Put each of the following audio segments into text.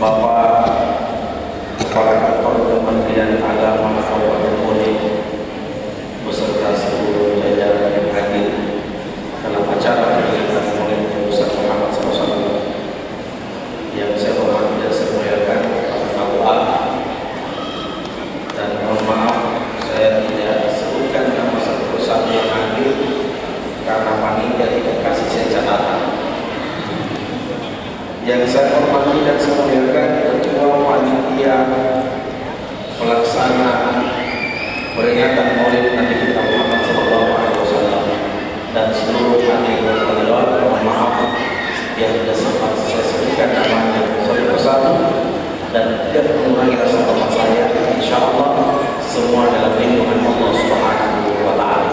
Bapak Kepala Kantor Kementerian Agama Kabupaten Bone beserta seluruh jajaran yang hadir dalam acara peringatan Maulid Nabi Muhammad SAW yang saya hormati dan saya muliakan Bapak A. Dan mohon maaf saya tidak sebutkan nama satu persatu yang hadir karena panitia tidak kasih saya catatan. Yang saya hormati dan saya muliakan Ketua Panitia Pelaksana Peringatan Maulid Nabi kita Muhammad SAW dan seluruh hadirin hadirat, mohon maaf yang tidak sempat saya sebutkan namanya satu persatu dan tidak mengurangi rasa hormat saya. Insya Allah semua dalam lindungan Allah Subhanahu wa Ta'ala.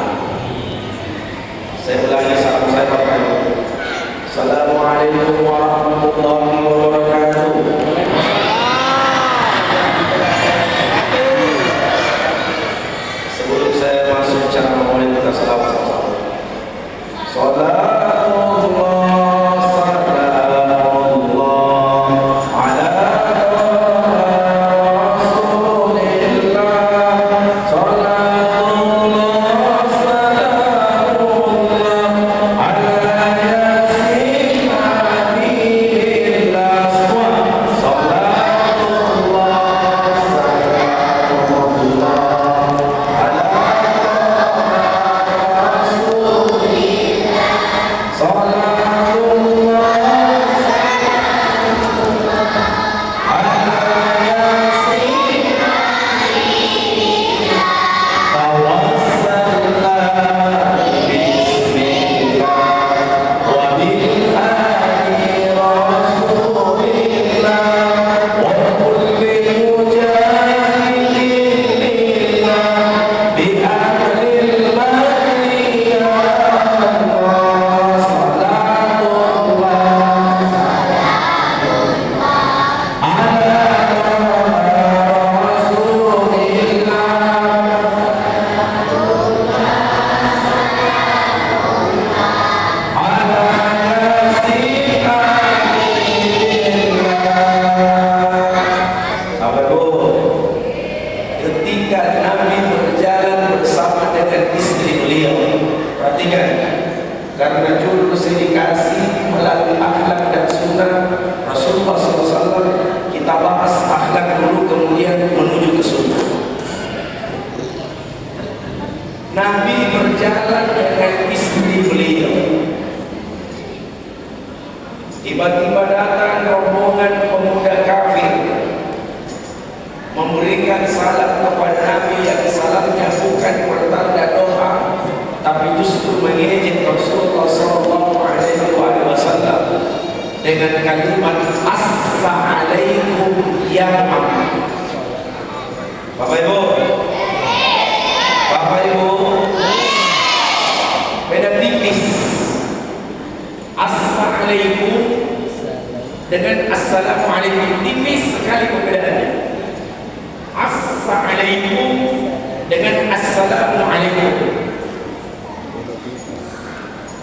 Saya ulangi salam saya Bapak Ibu. Assalamualaikum warahmatullahi wabarakatuh. Sebelum saya masuk cara Maulid, kita salawat sama-sama. Karena judul sedikasi melalui akhlak dan sunnah Rasulullah SAW, kita bahas akhlak dulu kemudian menuju ke sunnah. Nabi berjalan dengan istri beliau. Tiba-tiba datang rombongan pemuda kafir memberikan salam kepada Nabi yang salamnya bukan pertanda doa, tapi justru mengejek Rasulullah SAW dengan kalimat Assalamualaikum ya Muhammad. Bapak Ibu, beda tipis Assalamualaikum dengan Assalamualaikum, tipis sekali perbedaannya. Assalamualaikum dengan Assalamualaikum.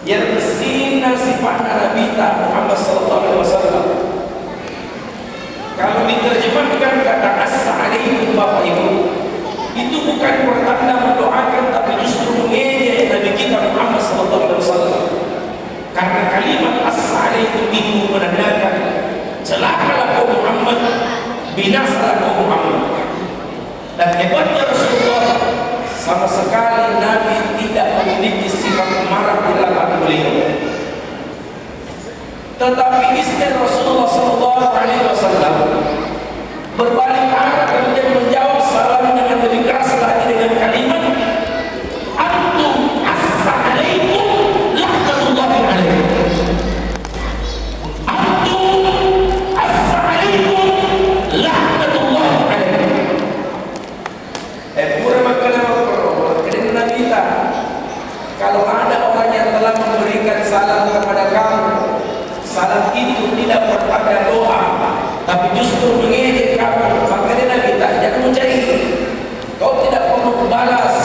Yang sina sifat Nabi Muhammad SAW. Kalau diterjemahkan kata Assalamualaikum Bapak Ibu, itu bukan pertanda mendoakan, tapi justru mengejek Nabi kita Muhammad SAW. Karena kalimat Assalamualaikum itu menandakan celakalah kaum Muhammad, binasalah kaum Muhammad. Dan hebatnya Rasulullah, sama sekali Nabi tidak memiliki sifat marah di dalam hati beliau. Tetapi istri Rasulullah SAW berbalik arah kemudian menjawab salam dengan lebih keras lagi dengan kalimat Antum Assalamualaikum Laknatullahi alaikum. Antum Assalamualaikum Laknatullahi alaikum. Pura makanya kita, kalau ada orang yang telah memberikan salam kepada kamu, salam itu tidak bertanda doa, tapi justru mengejek kamu, makanya Nabi tak jangan mencari. Kau tidak perlu balas,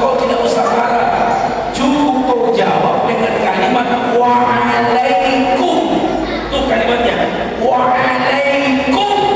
kau tidak usah marah, cukup kau jawab dengan kalimat wa'alaikum. Itu kalimatnya wa'alaikum.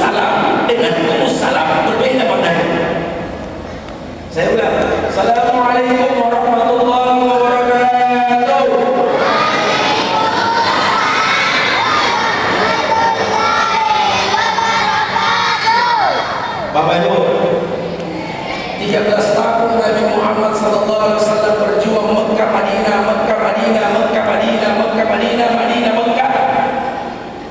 salam dengan salam berbeda maknanya. Saya ulang. Assalamualaikum warahmatullahi wabarakatuh. Bapak Ibu, 13 tahun Nabi Muhammad sallallahu alaihi wasallam berjuang Mekah Madinah, Mekah Madinah, Mekah Madinah, Mekah Madinah, Madinah Mekah.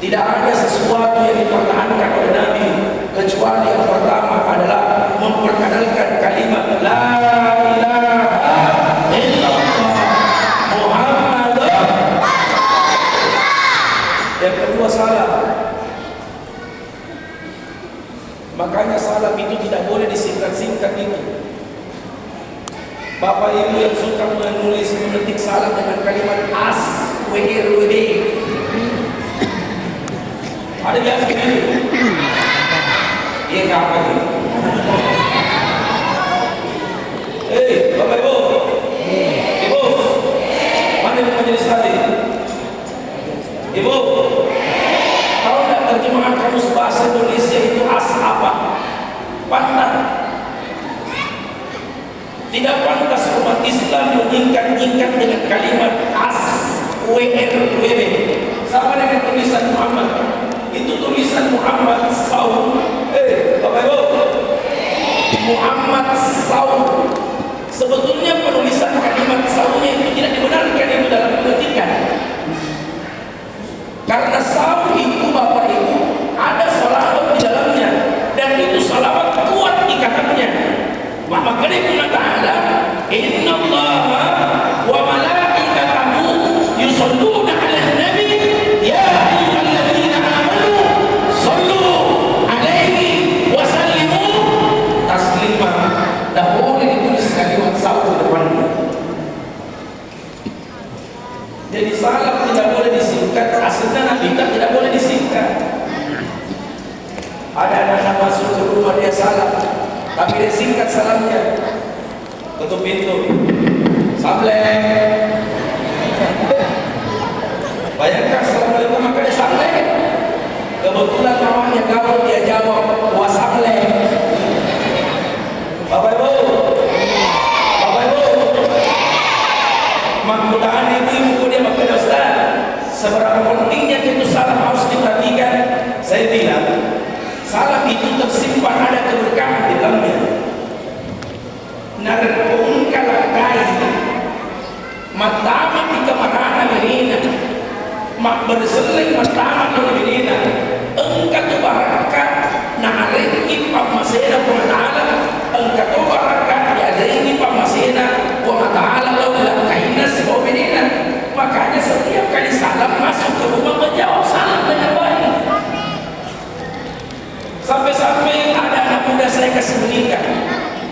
Tidak ada sesuatu yang dipertahankan oleh Nabi kecuali yang pertama adalah memperkenalkan kalimat la ilaha illallah Muhammadur. Yang kedua salam. Makanya salam itu tidak boleh disingkat-singkat itu. Bapak Ibu yang suka menulis mengetik salam dengan kalimat as, WD. Ada biasa gitu. Iya apa ini? Bapak Ibu, Ibu, mana yang majelis tadi? Ibu, tahu tidak terjemahan kamus bahasa Indonesia itu as apa? Pantat. Tidak pantas umat Islam menyingkat-nyingkat dengan kalimat as, WRWB. Sama dengan tulisan Muhammad. Itu tulisan Muhammad Saud. Bapak Ibu, Muhammad Saud. Sebetulnya penulisan kalimat Saudnya itu tidak dibenarkan itu dalam ketikan. Karena Saud itu Bapak Ibu ada salawat di dalamnya dan itu salawat kuat ikatannya. Maka dia mengatakan Inna Allaha wa malaikatahu yusalluna 'alan nabi ya ayyuhalladzina amanu sallu 'alaihi wa sallimu taslima. Dahulu ditulis kalimat Saud di depannya. Jadi salam tidak boleh disingkat. Asalnya Nabi tidak boleh disingkat. Ada anak-anak masuk ke rumah dia salam, tapi dia singkat salamnya. Ketuk pintu, Sableng. Bayangkan Assalamualaikum maka dia Sableng. Kebetulan namanya gaul dia jawab Wah Sableng. Bapak Ibu, mudah-mudahan ibu dia makin Ustaz. Seberapa pentingnya itu salam harus diperhatikan. Saya bilang salam itu tersimpan ada keberkahan di dalamnya. Narpungkal kai matama di kemarana menina mak berseling matama di menina engkat baraka nareki pamasena wa ta'ala engkat baraka yadaini pamasena wa ta'ala laula kaina sebab menina. Makanya setiap kali salam masuk ke rumah menjawab salam dengan baik. Sampai-sampai ada anak muda saya kasih menikah.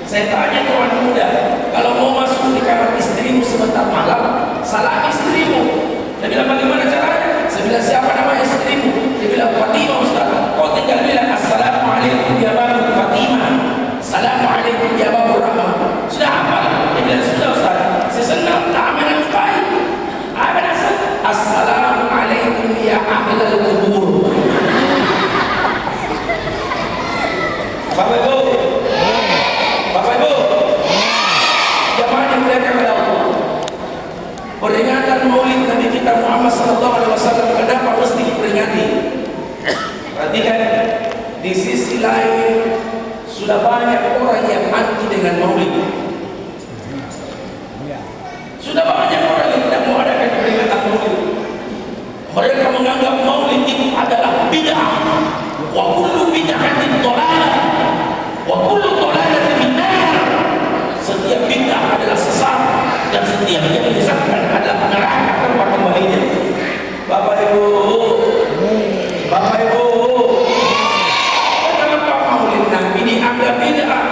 Saya tanya ke anak muda, kalau mau masuk di kamar istrimu sebentar malam, salam istrimu. Dia bilang bagaimana caranya? Saya bilang siapa nama istrimu? Dia bilang Fatimah Ustaz. Kau tinggal bilang Assalamualaikum ya Babu Fatimah, Assalamualaikum ya Babu Rahmah. Sudah hafal? Dia bilang sudah Ustaz. Saya senang tak aman baik. Apa nasihat? Assalamualaikum ya ahlal kubur. Bapak Ibu, jamaah dimuliakan oleh Allah. Peringatan Maulid Nabi kita Muhammad sallallahu alaihi wasallam kenapa mesti diperingati? Perhatikan, di sisi lain sudah banyak orang yang anti dengan Maulid. Sudah banyak orang yang tidak mau adakan peringatan Maulid. Mereka menganggap Maulid itu adalah bid'ah. Wa kullu bid'atin dhalalah. Wa kullu dhalalatin finnar. Setiap bid'ah adalah sesat dan setiap yang menyesatkan adalah neraka tempat kembalinya. Bapak Ibu, kenapa Maulid Nabi dianggap bid'ah?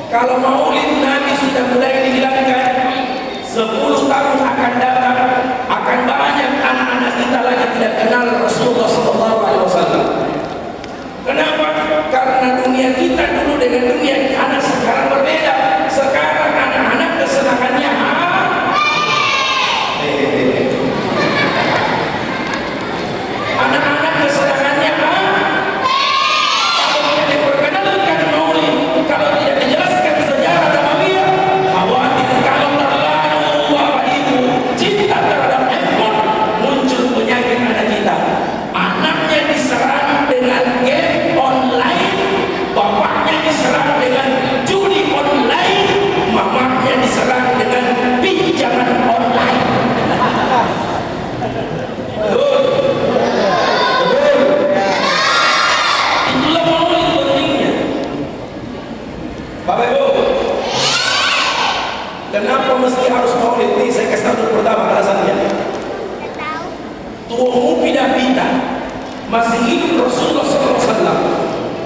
Kalau Maulid Nabi sudah mulai dihilangkan, 10 tahun akan datang akan banyak anak-anak kita lagi tidak kenal Rasulullah sallallahu alaihi wasallam. hidup Rasulullah SAW.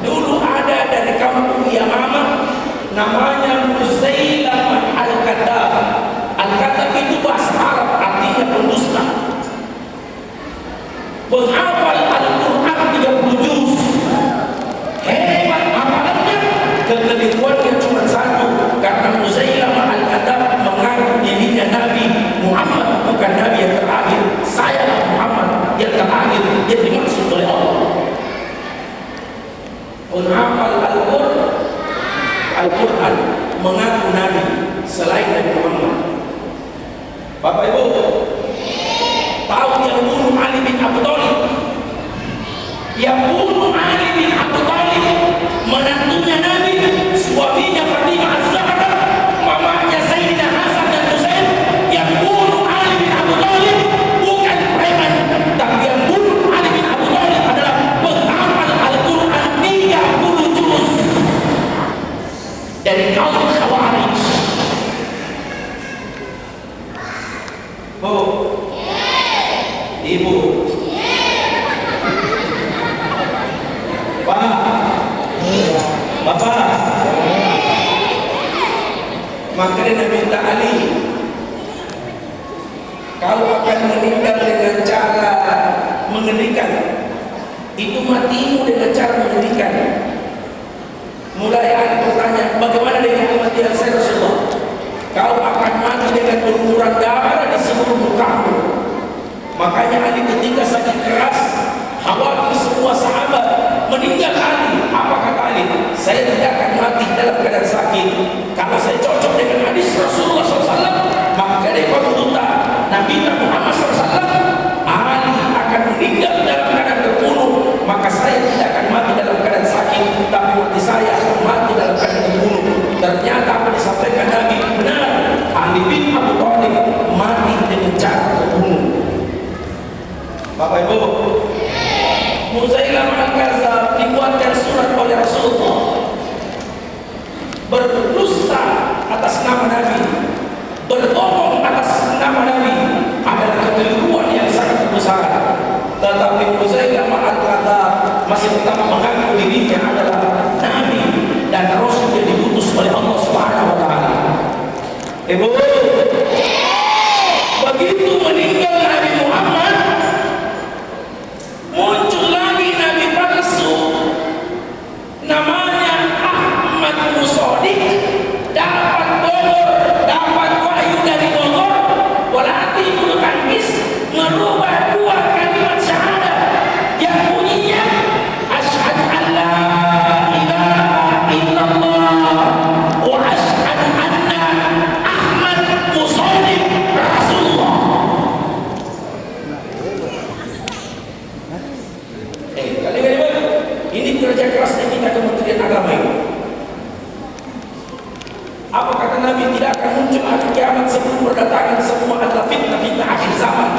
Dulu ada dari kampung Yamamah namanya Musailamah Al-Kadzab. Al-Kadzab itu bahasa Arab, artinya pendusta. Penghafal Al-Quran 30 juz. Hebat hafalannya, kekeliruannya cuma satu, karena Musailamah Al-Kadzab mengaku dirinya Nabi Muhammad bukan Nabi yang terakhir. Saya Muhammad yang terakhir yang dimaksud oleh Allah. Penghafal Al-Quran mengaku Nabi selain Nabi Muhammad. Bapak Ibu tahu yang bunuh Ali bin Abi Thalib? Yang bunuh Ali bin Abi Thalib menantunya Nabi, suaminya Fatimah Az-Zahra, mamanya Sayyidina Hasan dan Husain. Yang bunuh Ali bin Abi Thalib bukan preman, tapi yang bunuh Ali bin Abi Thalib adalah penghafal Al-Quran 30 juz dari kaum Khawarij. Bu, Ibu, Pak, Bapak, makanya minta Ali, kau akan meninggal dengan cara mengerikan. Itu matimu dengan cara mengerikan. Mulai Ali bertanya, bagaimana dengan kematian saya Rasulullah? Kau akan mati dengan berumuran darah di seluruh mukamu. Makanya Ali ketika sakit keras, khawatir semua sahabat meninggal Ali. Apa kata Ali? Saya tidak akan mati dalam keadaan sakit. Kalau saya cocok dengan hadis Rasulullah SAW, maka dari duta Nabi Muhammad SAW, Ali akan meninggal dalam keadaan terbunuh. Maka saya tidak akan mati dalam keadaan sakit, tapi mati saya akan mati dalam keadaan terbunuh. Ternyata apa disampaikan Nabi benar. Ali bin Abi Thalib mati dengan cara terbunuh. Bapak Ibu, Musailamah Al-Kadzab dibuatkan surat oleh Rasulullah berdusta atas nama Nabi, berbohong atas nama Nabi, adalah kekeliruan yang sangat besar. Tetapi Musailamah Al-Kadzab masih tetap mengaku dirinya adalah Nabi dan Rasul yang diutus oleh Allah Subhanahu wa Ta'ala. Ibu, begitu meninggal Nabi Muhammad, muncul lagi Nabi palsu namanya Ahmad Musodik. Dapat Bogor, dapat wahyu dari Bogor, walati bulu tangkis, merubah dua kalimat syahadat yang bunyinya asyhadu an la ilaha illallah wa asyhadu anna Ahmad Musodik Rasulullah. Ini kerja kerasnya kita Kementerian Agama ini. Apa kata Nabi? Tidak akan muncul hari kiamat sebelum berdatangan semua adalah fitnah-fitnah akhir zaman.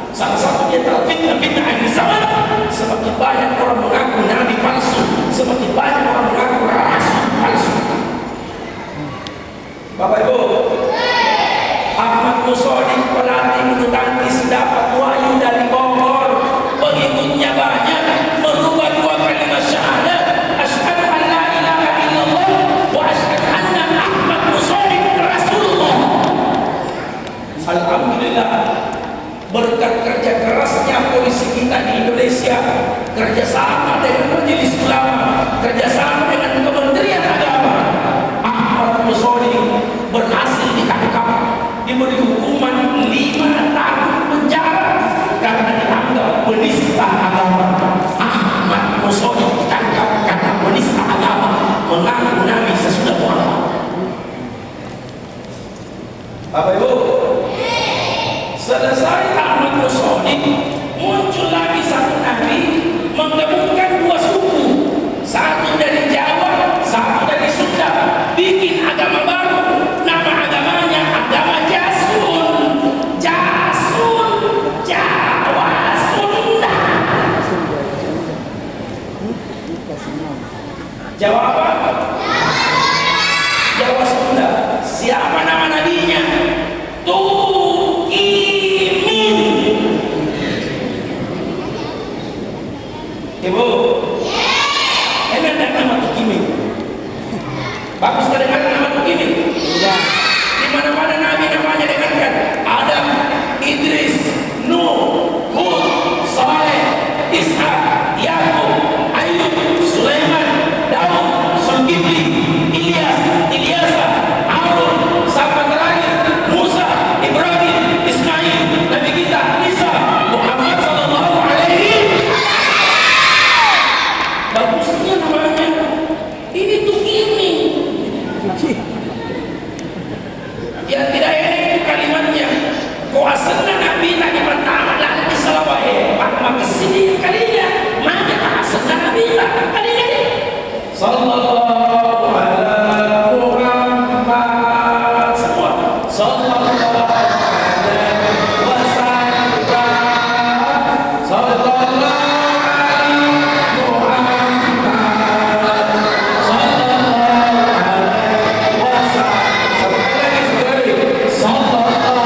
Salah satunya adalah fitnah-fitnah akhir zaman. Semakin banyak orang mengaku Nabi palsu, semakin banyak orang mengaku Rasul palsu. Bapak Ibu, Ahmad Musodik pelatih bulu tangkis dapat wahyu dari Bogor, pengikutnya banyak, merubah dua kalimat syahadat, asyhadu an la ilaha illallah wa asyhadu anna Ahmad Musodik Rasulullah. Alhamdulillah, berkat kerja kerasnya polisi kita di Indonesia, kerjasama dengan Majelis Ulama, kerjasama dengan Kementerian Agama, Ahmad Musodik berhasil ditangkap, diberi hukuman 5 tahun penjara karena dianggap penista agama. Ahmad Musodik ditangkap karena penista agama, mengaku Nabi sesudah Muhammad. Bapak Ibu, selesai Ahmad Musodik, muncul lagi satu Nabi menggabungkan dua suku, satu dari Jawa, satu dari Sunda, bikin agama baru. Nama agamanya agama Jasun. Jasun, Jawa, Sunda. Jawa apa? Jawa Sunda. Siapa nama nabinya? Tukimin. Ibu, Bagus kedengaran nama begini. Di mana-mana Nabi namanya dengarkan. Adam, Idris, Nuh, Hud, Saleh, Ishak, Yakub, Ayub, Sulaiman, Daud, Zulkifli, Ilyas, Ilyasa, Harun, sampai terakhir Musa, Ibrahim, Ismail, Nabi kita Isa, Muhammad sallallahu alaihi. Bagusnya namanya. Ini tuh ini. Yang tidak enak itu kalimatnya. Kuasana Nabi tadi pertama lah di Salawai. Maka kesini kalinya. Mana kuasana Nabi kalinya? Sallallahu ala Muhammad. Semua. Sallallahu alaihi wasallam. Sallallahu alaihi Muhammad. Sallallahu alaihi wasallam. Sekali lagi. Sallallahu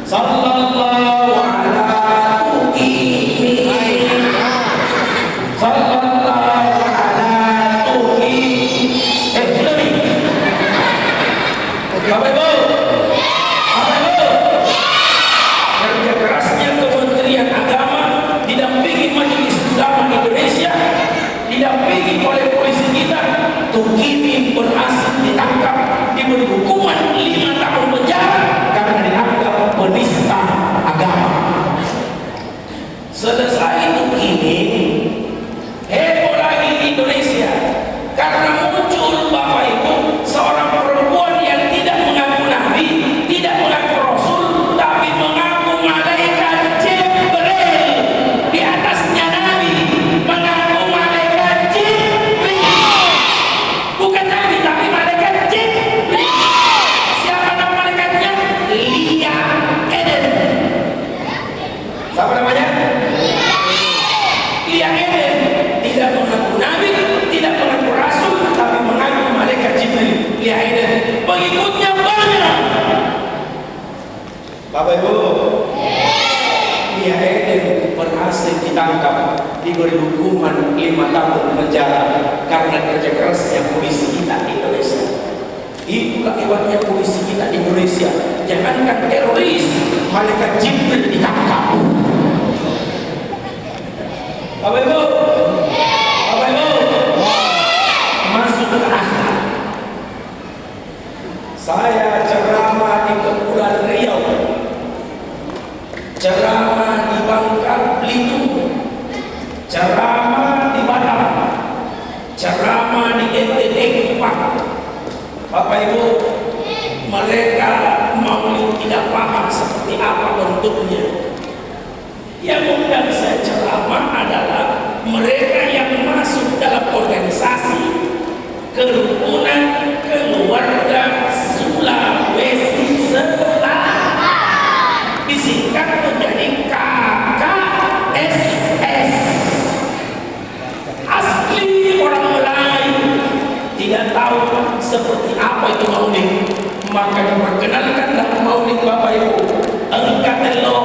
Sallallahu ala tuqimi. Sallallahu ala tuqimi. Sudah nih. Bapak Ibu. Bapak Ibu. Kerja kerasnya Kementerian Agama didampingi Majelis Ulama Indonesia, didampingi oleh polisi kita, Tuqimi berhasil ditangkap, diberi hukuman 5 tahun penjara karena dianggap penista agama. Selesai Tuqimi, heboh lagi di Indonesia karena muncul Bapak Ibu seorang perempuan yang tidak mengaku Nabi, tidak mengaku Rasul, tapi mengaku malaikat Jibril. Di atasnya Nabi, mengaku malaikat Jibril. Bukan Nabi tapi malaikat Jibril. Siapa nama malaikatnya? Lia Eden. Siapa namanya? Lia Eden. Tidak mengaku Nabi, tidak mengaku Rasul, tapi mengaku malaikat Jibril. Lia Eden. Pengikutnya banyak. Bapak Ibu, Lia Eden berhasil ditangkap, diberi hukuman 5 tahun penjara karena kerja kerasnya polisi kita di Indonesia. Itulah hebatnya polisi kita di Indonesia. Jangankan teroris, malaikat Jibril ditangkap. Bapak Ibu, Bapak Ibu, masuk ke akhirat. Saya ceramah di Kepulauan Riau, ceramah di Bangka Belitung, ceramah di Batam, ceramah di NTT Kupang. Bapak Ibu, mereka maulid tidak paham seperti apa bentuknya. Yang undang saya ceramah adalah mereka yang masuk dalam organisasi kerukunan keluarga Sulawesi Selatan, disingkat menjadi KKSS. Asli orang Melayu, tidak tahu seperti apa itu maulid, maka diperkenalkanlah maulid. Bapak Ibu, engkau telo,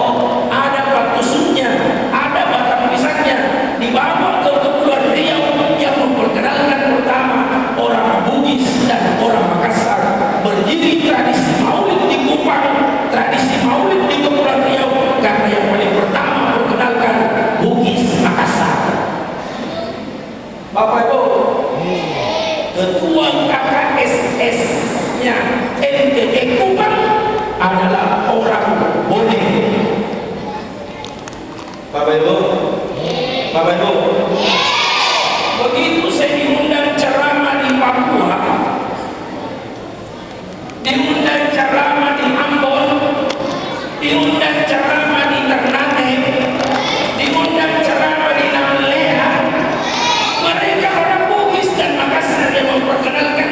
ada batu tusuknya, ada batang pisangnya, dibawa ke Kepulauan Riau yang memperkenalkan pertama orang Bugis dan orang Makassar. Berdiri tradisi maulid di Kupang, tradisi maulid di Kepulauan Riau, karena yang paling pertama memperkenalkan Bugis Makassar. Bapak Ibu, ketua KKSS-nya NTT Kupang adalah orang Bone. Bapak Ibu, Bapak Ibu, begitu saya diundang ceramah di Papua, diundang ceramah di Ambon, diundang ceramah di Ternate, diundang ceramah di Namlea, mereka orang Bugis dan Makassar yang memperkenalkan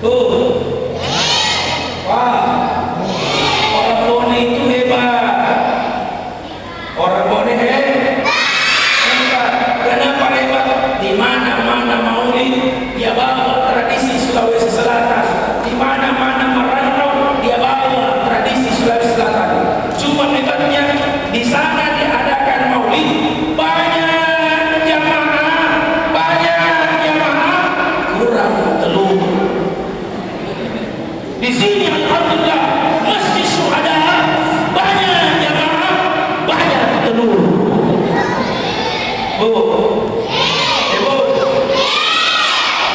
Oh, wah, orang Bone itu hebat. Orang Bone hebat. Kenapa hebat? Di mana-mana maulid dia bawa tradisi Sulawesi Selatan. Di mana-mana merantau dia bawa tradisi Sulawesi Selatan. Cuma hebatnya di sana diadakan maulid banyak jamaah kurang telur. Di sini alhamdulillah Masjid Syuhada banyak jamaah banyak telur. Bu,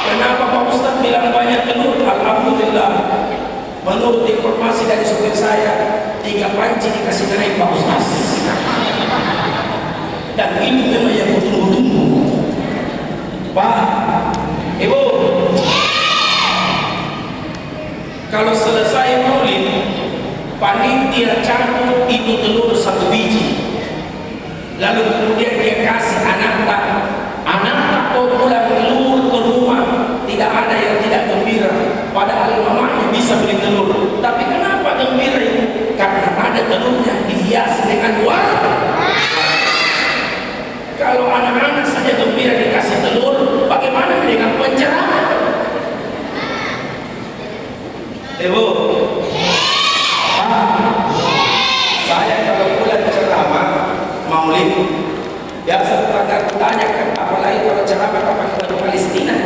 kenapa Pak Ustaz bilang banyak telur? Alhamdulillah, menurut informasi dari supir saya 3 panci dikasih naik Pak Ustaz. Dan ini memang yang tunggu-tunggu. Pak, Ibu, kalau selesai maulid, panitia campur itu telur 1 biji. Lalu kemudian dia kasih anak kau pulang telur ke rumah, tidak ada yang tidak gembira. Padahal mamanya bisa beli telur. Tapi kenapa gembira itu? Karena ada telurnya dihias dengan warna. Kalau anak-anak saja gembira dikasih telur, bagaimana dengan penceramah? Ibu, saya kalau pulang ceramah maulid, biasa tetangga tanyakan, apalagi kalau ceramah pakai baju Palestina.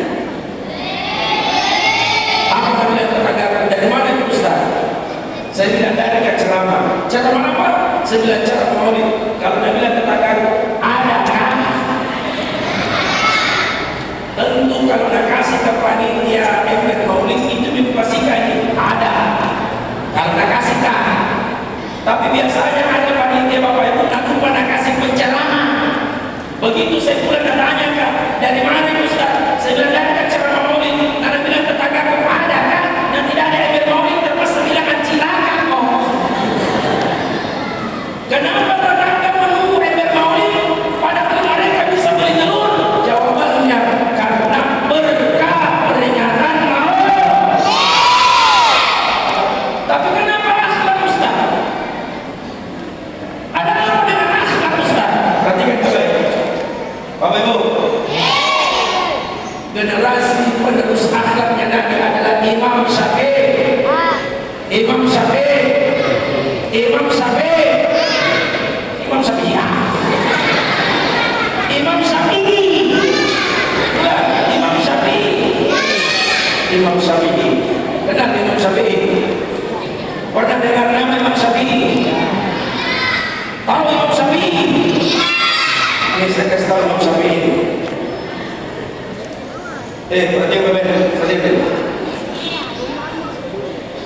Apa bilang tetangga, dari mana itu Ustaz? Saya bilang dari ceramah. Ceramah apa? Saya bilang ceramah maulid. Kalau dia bilang tetangga, ada kan? Tentu kalau nak kasih ke panitia ember maulid itu dipastikan ada. Kalau nak kasih kan. Tapi biasanya ada panitia Bapak Ibu tak lupa nak kasih penceramah. Begitu saya pulang dan tanya kan, dari mana itu Ustaz? Saya bilang dari ceramah maulid. Karena bilang tetangga ada kan? Dan tidak ada ember maulid terpaksa bilang cilaka kok. Kenapa tetangga menunggu ember maulid padahal mereka bisa beli telur? Jawabannya karena berkah peringatan maulid. Tapi kenapa akhlak Ustaz? Ada apa dengan akhlak Ustaz? Perhatikan baik, Bapak Ibu. Generasi penerus akhlaknya Nabi adalah Imam Syafi'i. Imam Syafi'i. Imam Syafi'i. Imam Syafi'i. Imam Syafi'i. Imam Syafi'i. Imam Syafi'i. Kenal Imam Syafi'i? Pernah dengar nama Imam Syafi'i? Tahu Imam Syafi'i? Ini saya kasih tahu Imam Syafi'i. Perhatikan.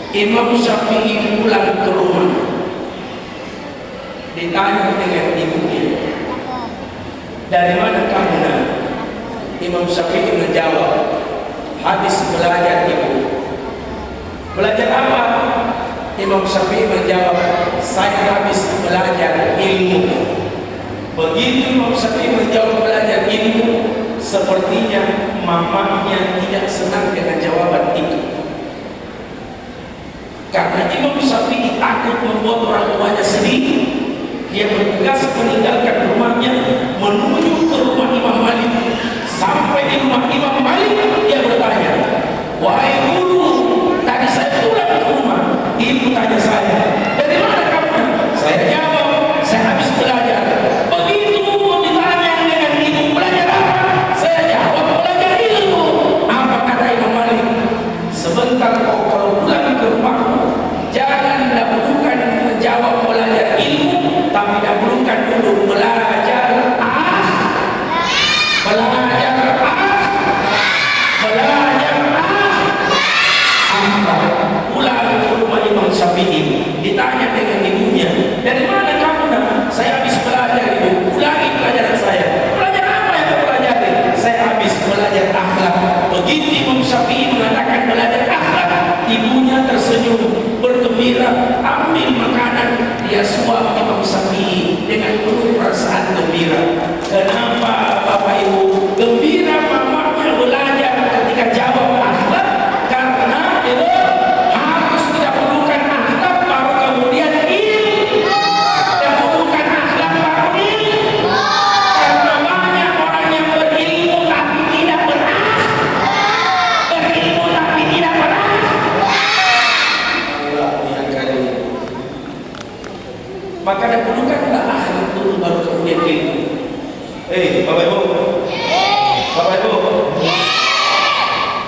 Imam Syafi'i pulang ke rumah, ditanya dengan ibunya, dari mana kamu nak? Imam Syafi'i menjawab, habis belajar ibu. Belajar apa? Imam Syafi'i menjawab, saya habis belajar ilmu. Begitu Imam Syafi'i menjawab belajar ilmu, sepertinya mamanya tidak senang dengan jawaban itu. Karena Imam Syafi'i takut membuat orang tuanya sedih, dia bergegas meninggalkan rumahnya menuju ke rumah Imam Malik. Sampai di rumah Imam Malik, dia bertanya, wahai guru, tadi saya pulang ke rumah, ibu tanya saya, dari mana kamu? Saya jawab, saya habis belajar. Begitu ditanya dengan ibu, belajar apa? Saya jawab, belajar ilmu. Apa kata Imam Malik? Sebentar kau kalau pulang ke rumahmu, jangan dahulukan menjawab belajar ilmu, tapi dahulukan dulu belajar pulang ke rumah Imam Syafi'i, ditanya dengan ibunya, dari mana kamu nak? Saya habis belajar ibu. Ulangi pelajaran saya. Belajar apa yang kamu pelajari? Saya habis belajar akhlak. Begitu Imam Syafi'i mengatakan belajar akhlak, ibunya tersenyum bergembira, ambil makanan, dia suap Imam Syafi'i dengan penuh perasaan gembira. Kenapa Bapak Ibu gembira mamanya belajar ketika jawab akhlak? Karena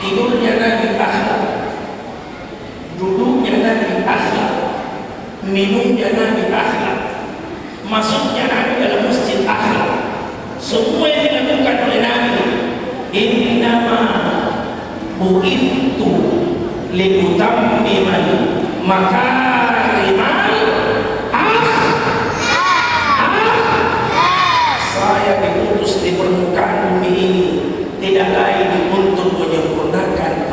tidurnya Nabi akhlak, duduknya Nabi akhlak, minumnya Nabi akhlak, masuknya Nabi dalam masjid akhlak. Semua yang dilakukan oleh Nabi. Innama bu'ithu liutammimal makarimal saya diutus di permukaan bumi ini tidak lain untuk menyempurnakan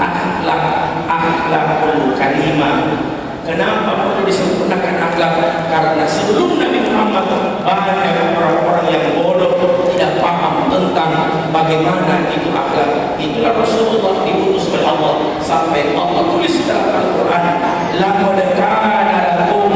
akhlakul karimah. Kenapa perlu disempurnakan akhlak? Karena sebelum Nabi Muhammad banyak orang-orang yang bodoh, tidak paham tentang bagaimana itu akhlak. Itulah Rasulullah diutus oleh Allah sampai Allah tulis dalam Al-Quran, laqad kana lakum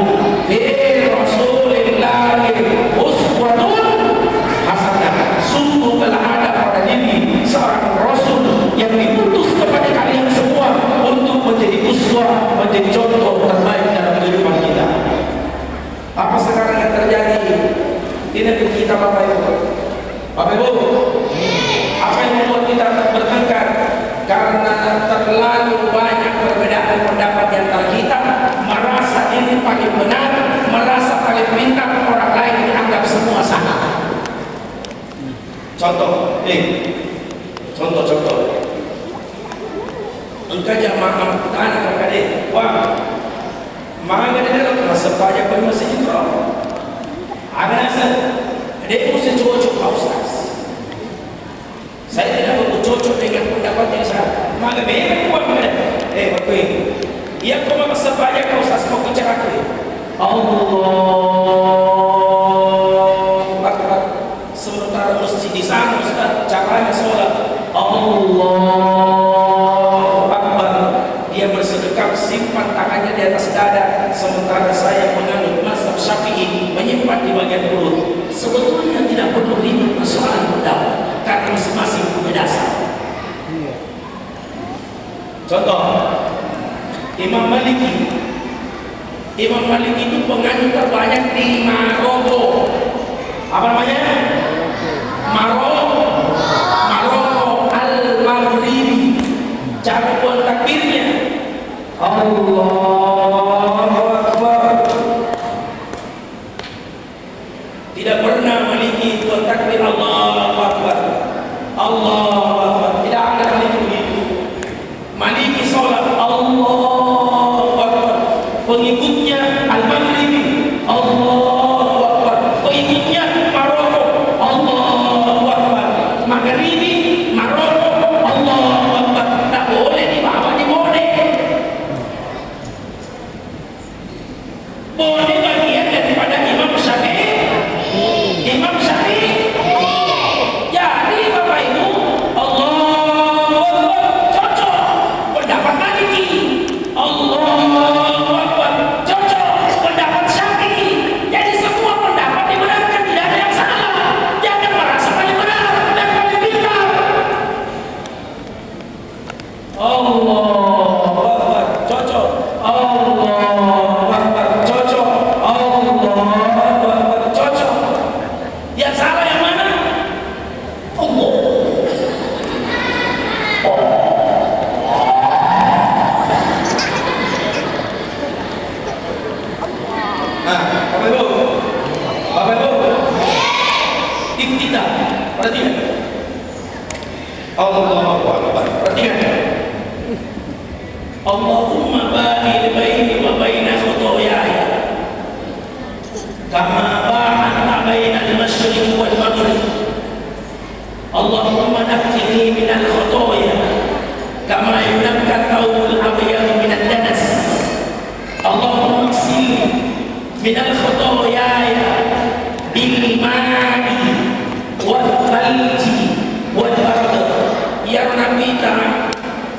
fi rasulillahi uswatun hasanah. Sungguh telah ada pada diri seorang rasul yang diutus kepada kalian semua untuk menjadi uswah, menjadi contoh terbaik dalam kehidupan kita. Apa sekarang yang terjadi di negeri kita, Bapak Ibu? Bapak Ibu, apa yang membuat kita bertengkar? Karena terlalu banyak perbedaan pendapat di antara kita, merasa diri paling benar, merasa paling pintar, orang lain dianggap semua salah. Contoh, contoh. Engkau jamaah anak kakak, wah, mana dia dalam masa payah bermasa Ibrah. Ada nasa, dia mesti cocok Pak Ustaz. Saya tidak perlu cocok dengan pendapat yang saya. Maka biar kuat mana? Bapak ini, ia kau masa payah Pak Ustaz mau bicara ke? Allah Akbar. Sementara mesti di sana Ustaz, caranya sholat. Allah Akbar. Dia bersedekap simpan tangannya di atas dada, sementara saya menganut mazhab Syafi'i menyimpan di bagian perut. Sebetulnya tidak perlu ribut persoalan pendapat karena masing-masing punya dasar. Contoh, Imam Maliki itu penganut terbanyak di Maroko. Apa namanya? Maroko Al-Maghribi. Cara buat takbirnya Allahu Akbar. Tidak pernah Maliki buat takbir Allahu Akbar. Allahu Akbar. Tidak ada Maliki begitu. Maliki sholat Allahu Akbar. Pengikutnya Al-Maghribi Allahu Akbar. Pengikutnya Maroko Allahu Akbar. Maghribi Maroko Allahu Akbar. Tak boleh dibawa di boleh. Boleh bagian daripada Imam Syafi'i. Imam Syafi'i. Jadi Bapak Ibu, Allahu Akbar cocok pendapat Maliki. Allahu Akbar cocok pendapat Syafi'i. Jadi semua pendapat dibenarkan, tidak ada yang salah. Jangan merasa paling benar dan paling pintar. Allahu Akbar cocok. Allahu Akbar cocok. Allahu Akbar cocok. Yang salah yang mana? Allah. Bapak Ibu, iftitah, perhatikan. Allahu Akbar, perhatikan. Allahumma ba'id baini wa baina khotoyaya kama ba'adta baina al-masyriq wal maghrib. Allahumma naqqini min al-khotoya kama yunqqa thawbul abyad min ad-danas. Allahumma ighsilni min al-khotoyaya bil ma'i wal thalji wal bard. Ya Nabi ta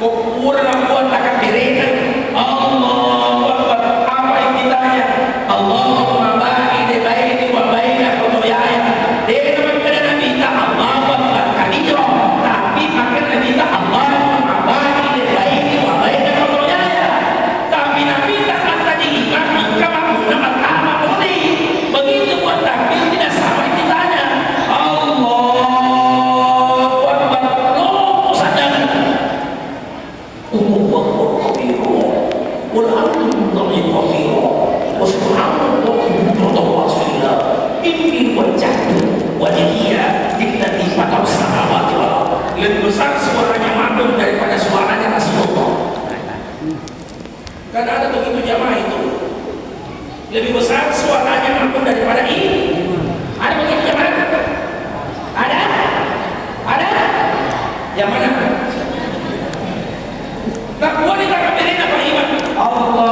kurang buat akan direna. Allahu Akbar. Apa yang ditanya? Allahumma ba'id baini wa baina khotoyaya. Dia memang kena Nabi ta Allahu Akbar kadiro, tapi makan Nabi Allahu kabira wal hamdulillahi katsira wa subhanallahi bukratan wa asila. Inni wajjahtu wajhiya lillati fatara samawati wal ardh. Lebih besar suaranya makmum daripada suaranya Rasulullah. Kan ada begitu jamaah itu. Lebih besar suaranya makmum daripada ini. Ada begitu jamaah? Ada? Ada? Yang mana? Tak wanita kafirin apa iman? Allahu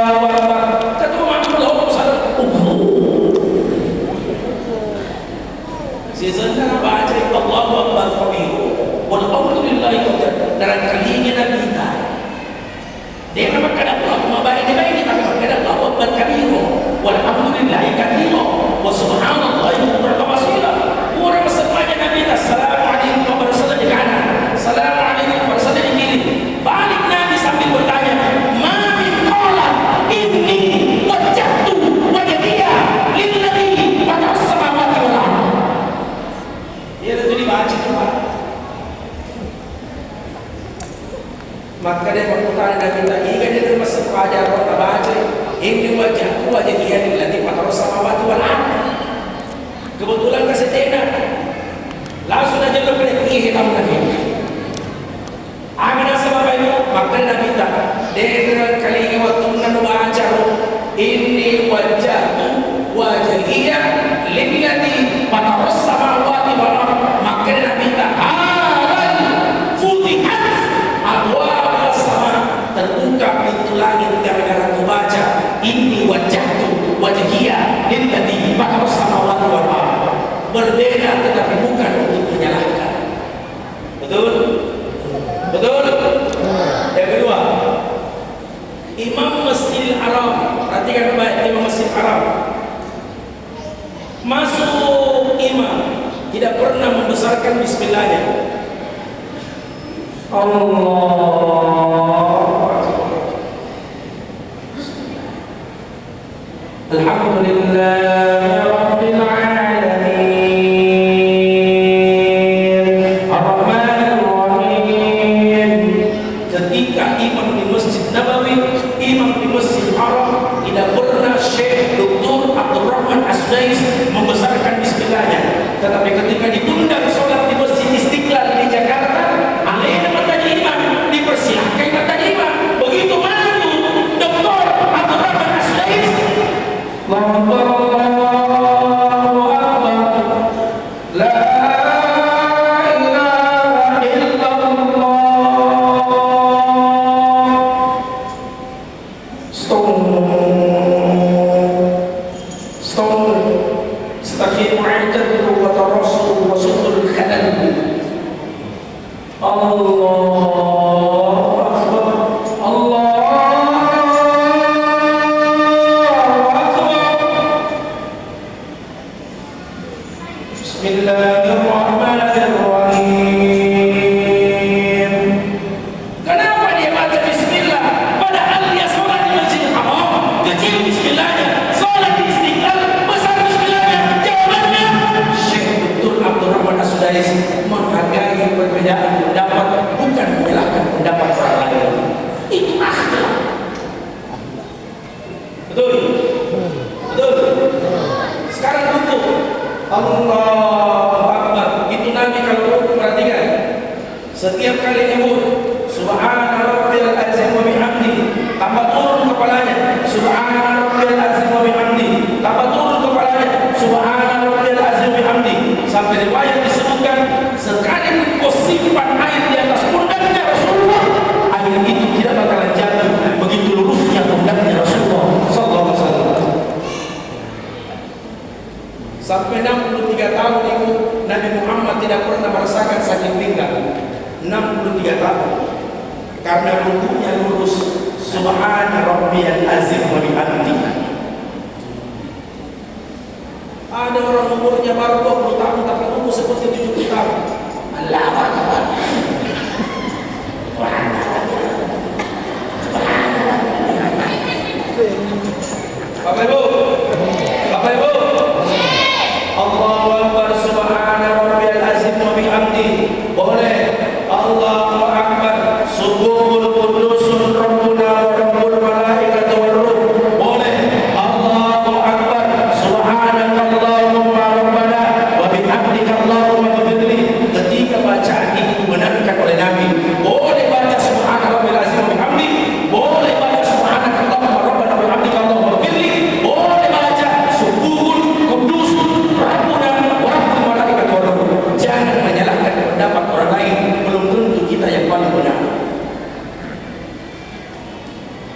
Akbar. Ketua makmum Allah sallallahu. Sebenarnya baca Allahu Akbar kabir. Walhamdulillahi katsir. Dalam kalinya Nabi kita. Dia nama kada Allah mabaik baik tapi kada Allahu Akbar kabir. Walhamdulillahi katsir. Wa subhanallahi bukratan wa asila. Orang semuanya Nabi kita assalamualaikum warahmatullahi wabarakatuh. Assalamualaikum warahmatullahi wabarakatuh. Balik Nabi sambil bertanya, "Ma min qala inni wajjahtu wajhiya lilladzi fatara samawati wal ardh." Dia itu dibaca coba. Maka dia berkata Nabi kita, "Jika dia termasuk pelajar orang baca, inni wajjahtu wajhiya lilladzi fatara samawati wal ardh." Kebetulan kasih tena langsung aja lo kena hitam Nabi. Amin asal apa itu? Maka Nabi kita dengan kali ini waktu nanu baca inni wajjahtu wajhiya lilladzi fatara samawati wal ardh. Maka Nabi kita halal futihat abwaab as-sama, terbuka pintu langit gara-gara membaca inni wajjahtu wajhiya lilladzi fatara samawati wal ardh. Berbeda tetapi bukan untuk menyalahkan. Betul? Betul? Yang kedua, Imam Masjidil Haram. Perhatikan baik, Imam Masjidil Haram. Masuk imam tidak pernah membesarkan bismillahnya. Allah. Alhamdulillah rabbil alamin. Ketika imam di Masjid Nabawi, imam di Masjid Haram tidak pernah Syekh Dr. Abdul Rahman As-Sudais membesarkan bismillahnya. Tetapi ketika diundang sholat di Masjid Istiqlal di Jakarta, alaina matanya imam dipersilahkan matanya imam. Begitu maju Dr. Abdul Rahman As-Sudais, Allahu Akbar, la menghargai perbedaan pendapat, bukan menyalahkan pendapat orang lain. Itu akhlak. Betul? Betul? Sekarang duduk. Allahu Akbar. Itu Nabi kalau duduk perhatikan. Setiap kali nyebut Subhana Rabbiyal Azim wa bihamdi, tambah turun kepalanya. Subhana Rabbiyal Azim wa bihamdi, tambah turun kepalanya. Subhana Rabbiyal Azim wa bihamdi. Sampai riwayat disebutkan, sekalipun kau simpan air di atas pundaknya Rasulullah, air itu tidak bakalan jatuh. Begitu lurusnya pundaknya Rasulullah sallallahu alaihi wasallam. Sampai 63 tahun itu Nabi Muhammad tidak pernah merasakan sakit pinggang. 63 tahun. Karena rukuknya lurus. Subhana Rabbiyal Azim wa bihamdi. Ada orang umurnya baru 20 tahun tapi umur seperti 70 tahun. Allahu Akbar. Bapak Ibu, Bapak Ibu, Allahu Akbar, Subhana Rabbiyal Azim wa bihamdi. Boleh Allahu Akbar, Subhana paling benar.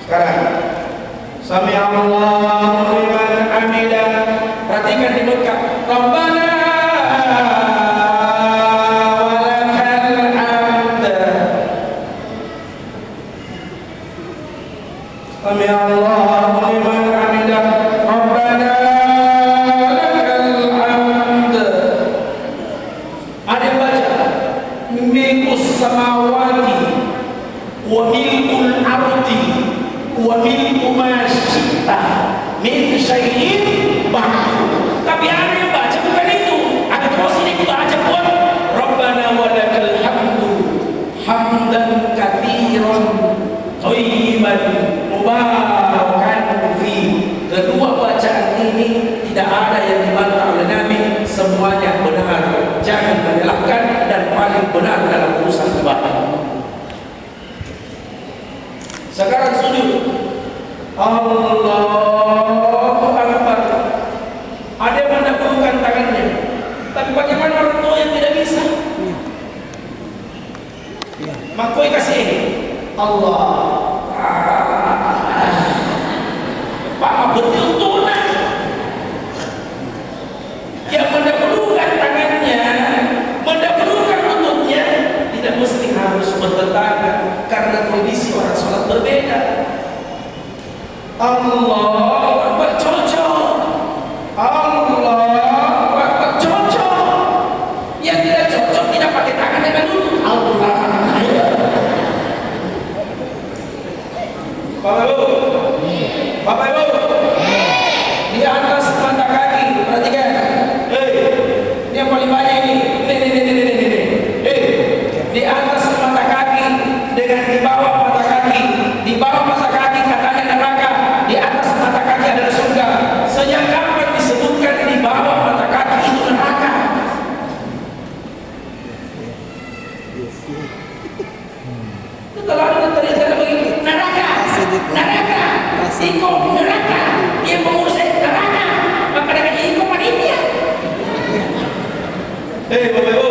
Sekarang Sami Allahu liman hamidah. Perhatikan di Mekah, Rabbana walakal hamd. Sami Allahu liman hamidah, Rabbana walakal hamd. Ada yang baca milkus samawati wa milkul ardi wa milku ma syi'ta min syai'in ba'du. Tapi ada yang baca bukan itu. Ada terus ini kita baca pun Rabbana walakal hamdu hamdan katsiran thayyiban mubarakan fi. Kedua bacaan ini tidak ada yang dibantah oleh Nabi, semuanya benar. Jangan menyalahkan dan paling benar dalam urusan ibadah. Sekarang sujud. Allahu Akbar. Ada yang mendahulukan tangannya. Tapi bagaimana orang tua yang tidak bisa? Makoi kasih ini. Allah. Pak betul tunang. Yang mendahulukan tangannya, mendahulukan lututnya, tidak mesti harus bertentangan karena kondisi orang sholat berbeda. Allah Akbar cocok, Allah Akbar cocok. Yang tidak cocok tidak pakai tangan dengan lutut. Allah. Bapak Ibu, Bapak Ibu, di atas mata kaki, perhatikan. Ini yang paling banyak ini. Di atas mata kaki dengan di bawah mata kaki. Di bawah mata kaki katanya neraka, di atas mata kaki adalah surga. Sejak kapan disebutkan di bawah mata kaki itu neraka? Kalau ada teriak-teriak begitu, neraka, neraka, iko neraka, dia mengurus neraka, maka dengan iko panitia. Bapak Ibu,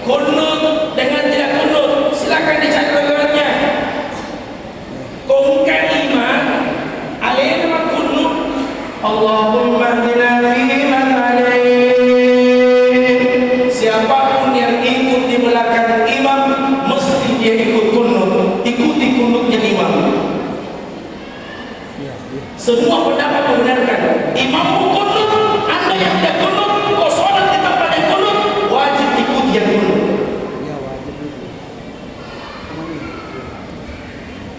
kunut dengan tidak kunut, silakan dicari riwayatnya. Kung iman, alaihi ma kunut. Allahumma hdina fiman hadain. Siapapun yang ikut di belakang imam, mesti dia ikut kunut. Ikuti kunutnya imam. Semua pendapat membenarkan imammu kunut, anda yang tidak kunut, kau sholat di tempat yang kunut, wajib ikuti yang kunut.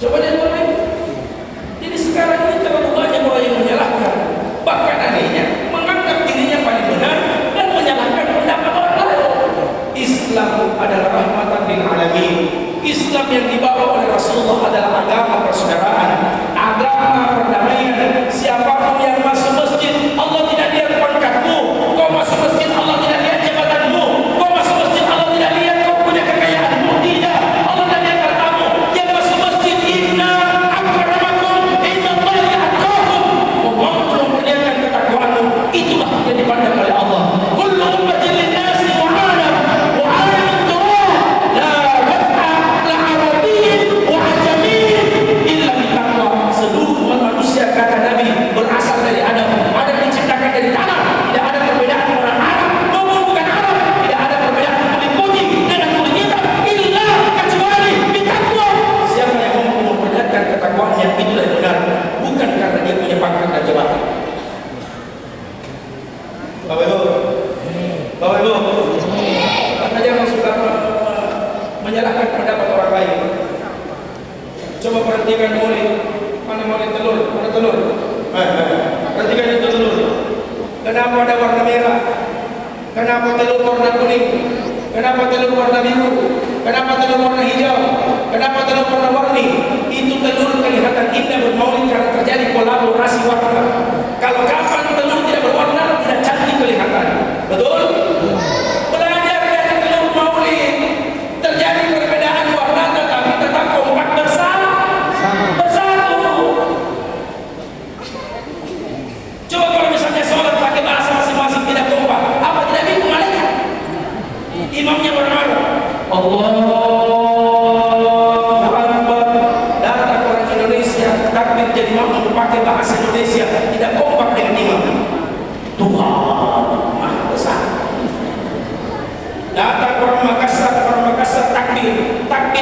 Coba dia lihat. Jadi sekarang ini terlalu banyak orang yang menyalahkan, bahkan adanya menganggap dirinya paling benar dan menyalahkan pendapat orang lain. Islam adalah rahmatan lil alamin. Islam yang dibawa oleh Rasulullah adalah agama persaudaraan, agama perdamaian. Siapapun yang masuk masjid, Allah tidak lihat pangkatmu. Kau masuk masjid, Allah tidak lihat jabatanmu. Kau masuk masjid, Allah tidak lihat kau punya kekayaanmu. Tidak, Allah tidak lihat hartamu. Yang masuk masjid, inna akramakum innallahi atqakum. Allah memperlihatkan ketakwaanmu. Itulah yang dipandang oleh Allah. Kullu ummatin linnasi mu'alam wa 'alim turab la wad'a la 'arabiyyin wa 'ajamiyyin illa bitaqwa. Seluruh umat manusia, kata Nabi, berasal dari Adam. Adam diciptakan dari tanah. Tidak ada perbedaan orang Arab maupun bukan Arab. Tidak ada perbedaan kulit putih dengan kulit hitam, illa kecuali bitaqwa. Siapa yang mampu memperlihatkan ketakwaannya, itulah yang benar, bukan karena dia punya pangkat dan jabatan. Bapak Ibu, Bapak Ibu, maka jangan suka menyalahkan pendapat orang lain. Coba perhatikan maulid. Mana maulid telur? Mana telur? Perhatikan itu telur. Kenapa ada warna merah? Kenapa telur warna kuning? Kenapa telur warna biru? Kenapa telur warna hijau? Kenapa telur warna-warni? Itu telur kelihatan indah bermaulid karena terjadi kolaborasi warna. Kalau kapan telur tidak berwarna, tidak cantik kelihatan. Betul? Belajar dari telur maulid, terjadi perbedaan warna tetapi tetap kompak bersatu. Coba kalau misalnya sholat pakai bahasa masing-masing tidak kompak, apa tidak bingung malaikat? Imamnya bermarah, Allah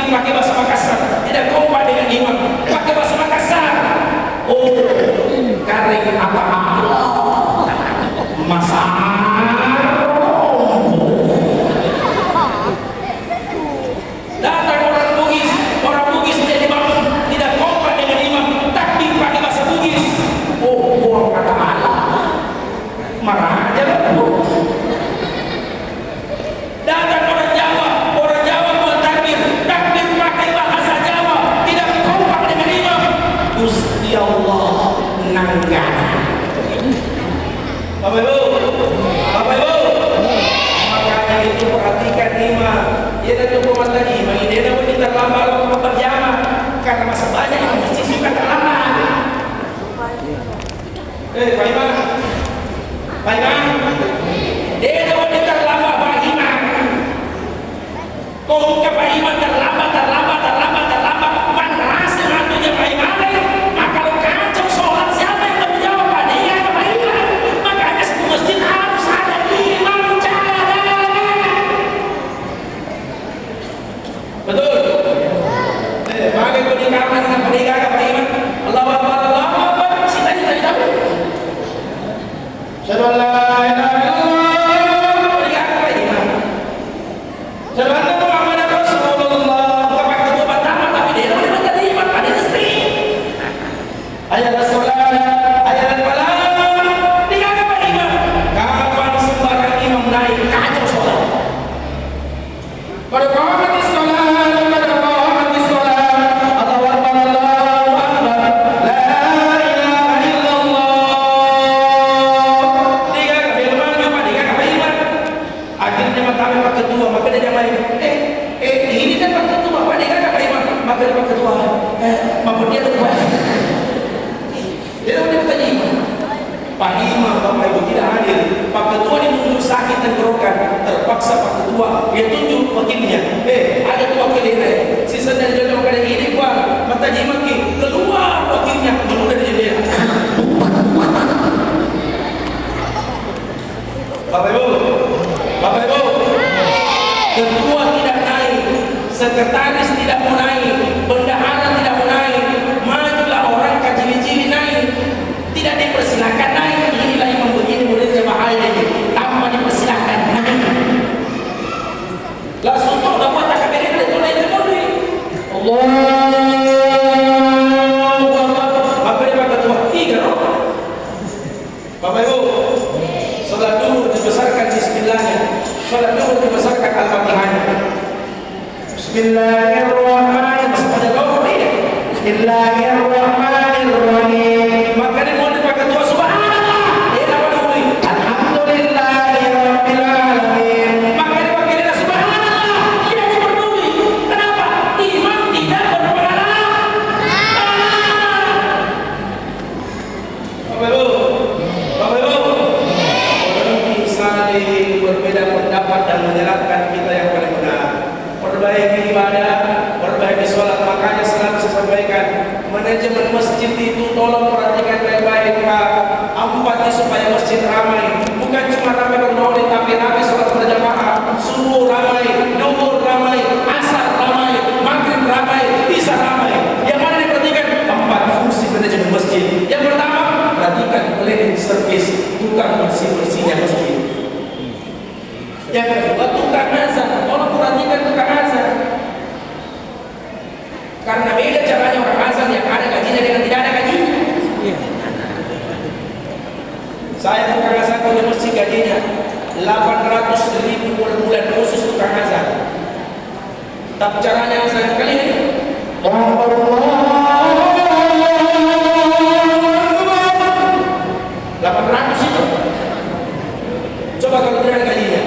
takbir pakai bahasa Makassar, tidak kompak dengan imam, pakai bahasa Makassar. Oh, kareng apa masak datang orang Bugis tidak dibangun, tidak kompak dengan imam, takbir pakai bahasa Bugis. Oh, orang kata Allah marah aja lah. Datang orang Jawa buat takbir pakai bahasa Jawa, tidak kompak dengan imam. Gusti Allah nanggana. Bapak Ibu, makanya itu perhatikan imam. Dia itu kumat lagi, dia namun terlambat waktu berjamaah karena masa banyak yang mesti suka terlambat. Pak Imam, dia namun terlambat Pak Imam. Kau ke Pak Imam terlambat, manrasa hantunya Pak Imam. Maka kalau kacau sholat siapa yang tanggung jawab? Pak dia ke Pak Imam. Makanya satu masjid harus ada imam cadangan. Betul. Bagi penikaman dengan pernikahan Pak Imam. Allahu Akbar. Sita tadi tahu. Asyhadu an la ilaha illallah. Pernikahan Pak Imam. Asyhadu anna Muhammadar Rasulullah. Kapan ketua pertama tapi dia boleh menjadi imam pada istri. Ayat as-salat, ayat al-falah. Tiga Pak Imam. Kapan sembarang imam naik kacau sholat. Pada qamatis sholat. Pak Imam, Bapak Ibu tidak hadir. Pak Ketua ditunjuk sakit tenggorokan, terpaksa Pak Ketua dia tunjuk wakilnya. Ada tuh wakil ini. Sisa dari dalam keadaan ini Pak, mata jimat keluar wakilnya menunda di jendela. Bapak Ibu, ketua tidak naik, sekretaris tidak mau naik, bendahara tidak mau naik, majulah orang kecil-kecil naik. Tidak dipersilakan naik. Inilah yang begini muridnya bahaya ini. Tanpa dipersilakan naik. Langsung tuh dapat takbirin itu naik ke murid. Allah. Maka dia Pak Ketua tiga roh. Bapak Ibu, salat dulu dibesarkan bismillahnya. Salat dulu dibesarkan al-fatihahnya. Bismillahirrahmanirrahim. Bismillahirrahmanirrahim. Maka dia mau Pak Ketua subhanallah. Dia dapat dulu. Alhamdulillahirabbil alamin. Maka dia wakilnya subhanallah. Dia dapat dulu. Kenapa? Imam tidak berpengalaman. Bapak Ibu, berhenti saling berbeda pendapat dan menyalahkan kita yang paling benar. Perbaiki ibadah, perbaiki sholat. Makanya selalu saya sampaikan, manajemen masjid itu tolong perhatikan baik-baik Pak. Ampatnya supaya masjid ramai. Bukan cuma ramai bermaulid, tapi ramai sholat berjamaah. Subuh ramai, duhur ramai, asar ramai, maghrib ramai, isya ramai. Yang mana diperhatikan? 4 fungsi manajemen masjid. Yang pertama, perhatikan cleaning service, tukang bersih-bersihnya masjid. Yang kedua, tukang azan. Tolong perhatikan tukang azan. Karena beda caranya orang azan yang ada gajinya dengan tidak ada gajinya. Saya tukang azan punya masjid gajinya 800.000 per bulan khusus tukang azan. Tapi caranya azan kali ini 800 itu. Coba kalau tidak ada gajinya.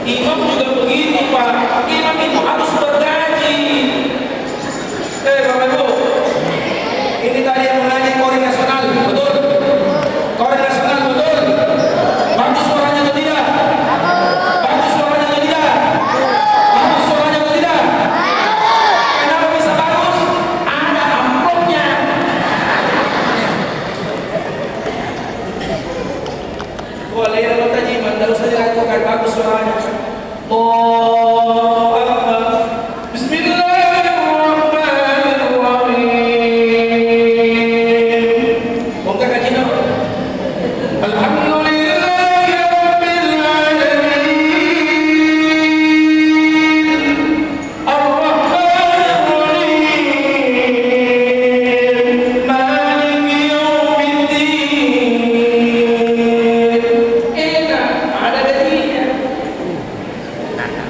Imam juga begitu Pak. Imam itu harus bergaji. Bapak Ibu, ini tadi yang mengaji Kori Nasional, betul? Kori Nasional, betul? Bagus suaranya atau tidak? Bagus suaranya atau tidak?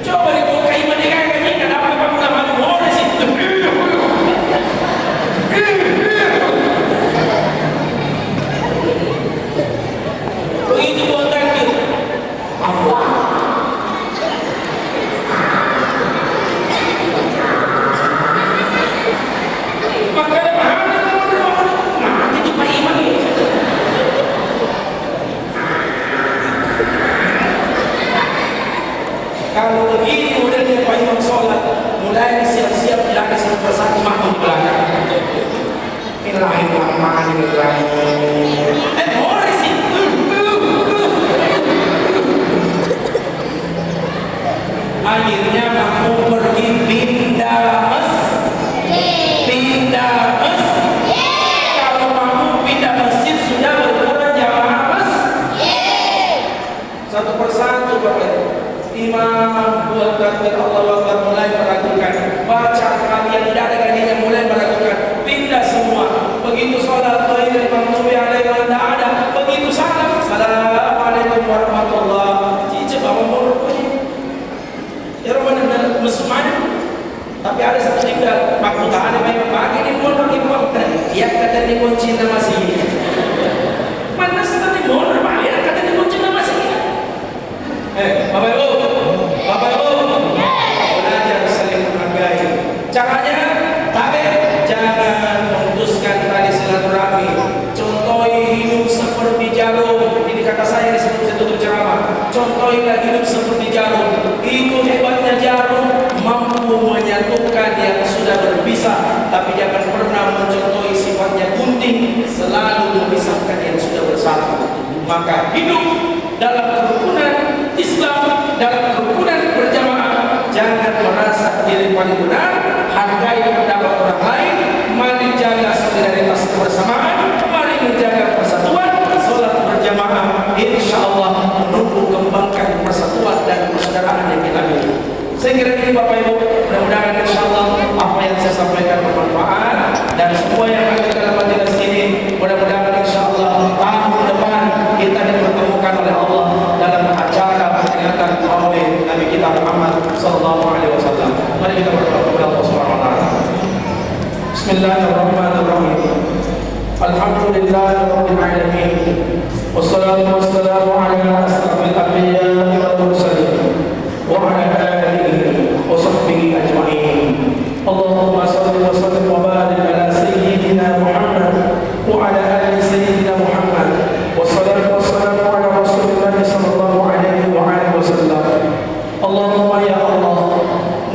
Coba dibukai mereka kita dapat pemula maju boleh sih. Begitu buat takbir. Allah. Makanya mati di Pak Imam ini. Kalau begini modelnya Pak Imam sholat, mulai siap-siap lagi satu persatu makmum belakang. Bismillahirrahmanirrahim. Boleh sih. Akhirnya makmum pergi pindah masjid. Kalau makmum pindah masjid sudah berkurang jamaah masjid. Satu persatu Bapak. Imam buat takbir Allahu Akbar mulai meragukan, baca kalian tidak ada gantinya mulai meragukan, pindah semua. Begitu sholat ghairil maghdubi alaihim tidak ada. Begitu salam, assalamualaikum warahmatullah. Cice bawa mulut ya mana musman. Tapi ada satu tinggal waktu tak ada main pagi ini pun bagi buat dia kata dia kunci nama sih. Mana sekali mau berbalik kata dia kunci nama sih. Bapak Ibu, belajar saling menghargai. Caranya, jangan memutuskan tali silaturahmi. Contohi hidup seperti jarum. Ini kata saya di sebelum saya tutup ceramah. Contohilah hidup seperti jarum. Itu hebatnya jarum, mampu menyatukan yang sudah berpisah. Tapi jangan pernah mencontohi sifatnya gunting, selalu memisahkan yang sudah bersatu. Maka hidup dalam kerukunan Islam, dalam kerukunan berjamaah, jangan merasa diri paling benar, hargai pendapat orang lain, mari jaga solidaritas kebersamaan, mari menjaga persatuan, sholat berjamaah, insyaallah menumbuh kembangkan persatuan dan persaudaraan yang kita miliki. Saya kira ini Bapak Ibu, mudah-mudahan insyaallah apa yang saya sampaikan bermanfaat dan semua yang ada dalam majelis ini, mudah-mudahan insyaallah tahun depan kita dipertemukan oleh Allah dalam acara peringatan Maulid Nabi kita Muhammad sallallahu alaihi wasallam. Mari kita berdoa kepada Allah Subhanahu wa taala. Bismillahirrahmanirrahim. Alhamdulillahirabbil alamin. Wassalatu wassalamu ala asrofil anbiya'i wal mursalin wa ala alihi wa sahbihi ajma'in. Allahumma shalli wa sallim wa barik ala sayyidina Muhammad wa ala ali sayyidina Muhammad. Wassalatu wassalamu ala Rasulillah sallallahu alaihi wa alihi wasallam. Allahumma ya Allah,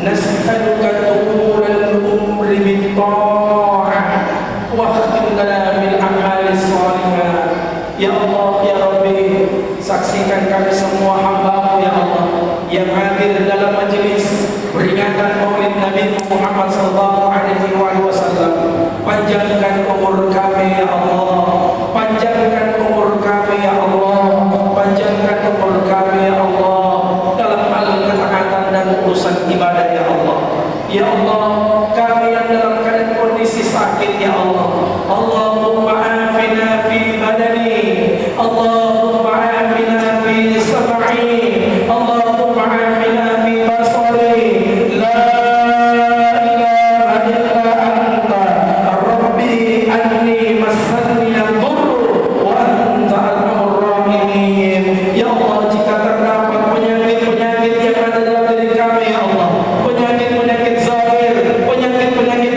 nas'aluka tulal umri bit ta'ah wa khtim lana bil a'malis salihah. Ya Allah, ya Rabbi, saksikan kami semua hamba-Mu ya Allah yang hadir dalam majelis peringatan Maulid Nabi Muhammad sallallahu alaihi wasallam. Panjangkan umur kami ya Allah, panjangkan umur kami ya Allah, panjangkan umur kami ya Allah dalam hal ketaatan dan urusan ibadah ya Allah. Ya Allah, kami yang dalam keadaan kondisi sakit ya Allah, Allahumma afina fi badani, Allahumma afina fi sam'i, Allahumma afina fi basari. La ilaha illa anta rabbi anni massani al-dhurr wa anta arhamur rahimin. Ya Allah, jika terdapat penyakit-penyakit yang ada dalam diri kami ya Allah, penyakit-penyakit zahir, penyakit-penyakit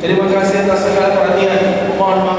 Terima kasih atas segala perhatian. Mohon maaf